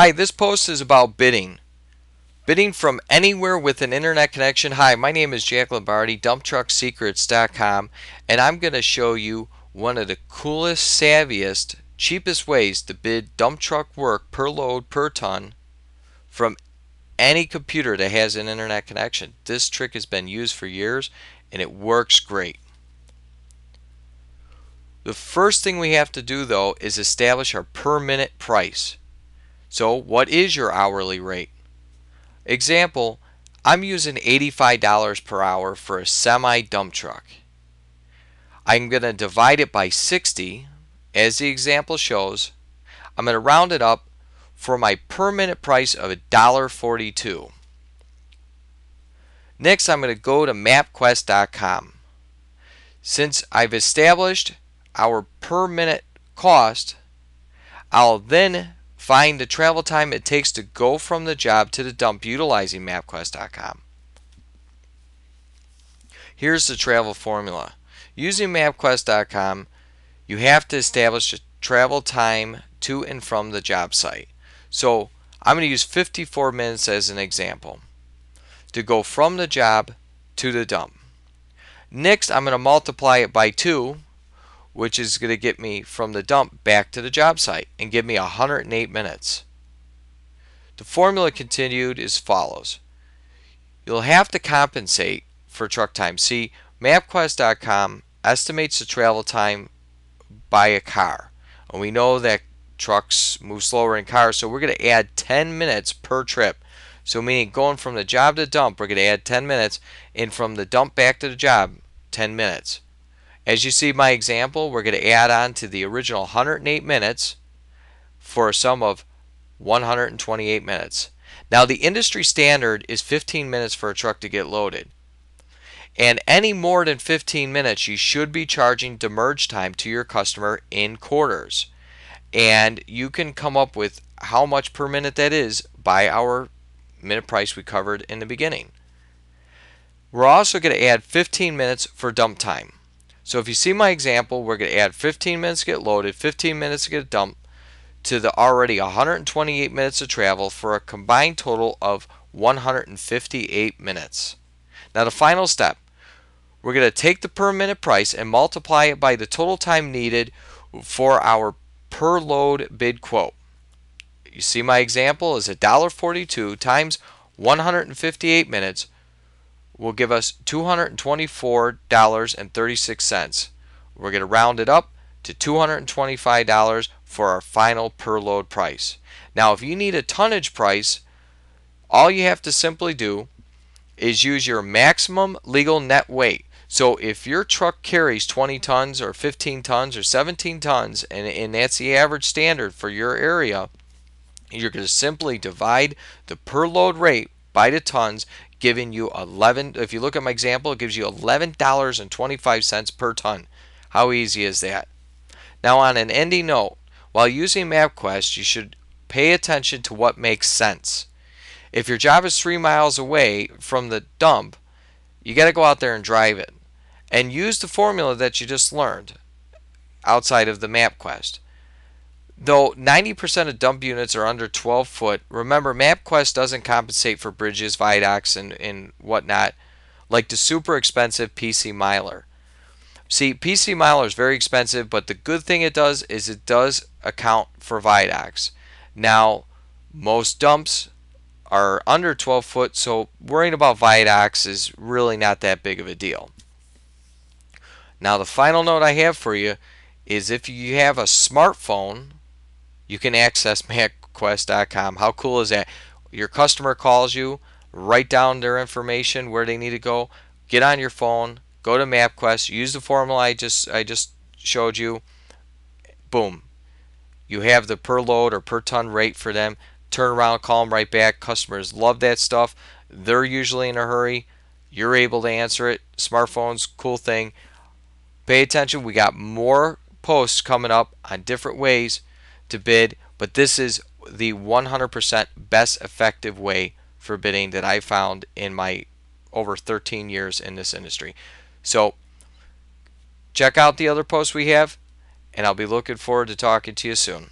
Hi, this post is about bidding. Bidding from anywhere with an internet connection. Hi, my name is Jack Lombardi, DumpTruckSecrets.com, and I'm going to show you one of the coolest, savviest, cheapest ways to bid dump truck work per load per ton from any computer that has an internet connection. This trick has been used for years and it works great. The first thing we have to do though is establish our per minute price. So what is your hourly rate? Example, I'm using $85 per hour for a semi dump truck. I'm going to divide it by 60 as the example shows. I'm going to round it up for my per minute price of $1.42. Next, I'm going to go to MapQuest.com. Since I've established our per minute cost, I'll then find the travel time it takes to go from the job to the dump utilizing MapQuest.com. Here's the travel formula. Using MapQuest.com, you have to establish a travel time to and from the job site. So I'm going to use 54 minutes as an example to go from the job to the dump. Next, I'm going to multiply it by 2, which is going to get me from the dump back to the job site and give me 108 minutes. The formula continued as follows. You'll have to compensate for truck time. See, MapQuest.com estimates the travel time by a car. And we know that trucks move slower in cars, so we're going to add 10 minutes per trip. So meaning going from the job to the dump, we're going to add 10 minutes, and from the dump back to the job, 10 minutes. As you see my example, we're going to add on to the original 108 minutes for a sum of 128 minutes. Now the industry standard is 15 minutes for a truck to get loaded. And any more than 15 minutes, you should be charging demurrage time to your customer in quarters. And you can come up with how much per minute that is by our minute price we covered in the beginning. We're also going to add 15 minutes for dump time. So if you see my example, we're going to add 15 minutes to get loaded, 15 minutes to get dumped to the already 128 minutes of travel for a combined total of 158 minutes. Now the final step, we're going to take the per minute price and multiply it by the total time needed for our per load bid quote. You see my example is $1.42 times 158 minutes will give us $224.36. We're going to round it up to $225 for our final per load price. Now if you need a tonnage price, all you have to simply do is use your maximum legal net weight. So if your truck carries 20 tons or 15 tons or 17 tons and that's the average standard for your area, you're going to simply divide the per load rate by the tons, giving you 11. If you look at my example, it gives you $11.25 per ton. How easy is that? Now on an ending note, while using MapQuest, you should pay attention to what makes sense. If your job is 3 miles away from the dump, you got to go out there and drive it and use the formula that you just learned outside of the MapQuest. Though 90% of dump units are under 12 foot, remember MapQuest doesn't compensate for bridges, viaducts, and whatnot like the super expensive PC Miler. See, PC Miler is very expensive, but the good thing it does is it does account for viaducts. Now, most dumps are under 12 foot, so worrying about viaducts is really not that big of a deal. Now, the final note I have for you is if you have a smartphone, you can access MapQuest.com. How cool is that? Your customer calls you, write down their information, where they need to go, get on your phone, go to MapQuest, use the formula I just showed you, boom. You have the per load or per ton rate for them. Turn around, call them right back. Customers love that stuff. They're usually in a hurry. You're able to answer it. Smartphones, cool thing. Pay attention. We got more posts coming up on different ways to bid, but this is the 100% best effective way for bidding that I found in my over 13 years in this industry. So check out the other posts we have, and I'll be looking forward to talking to you soon.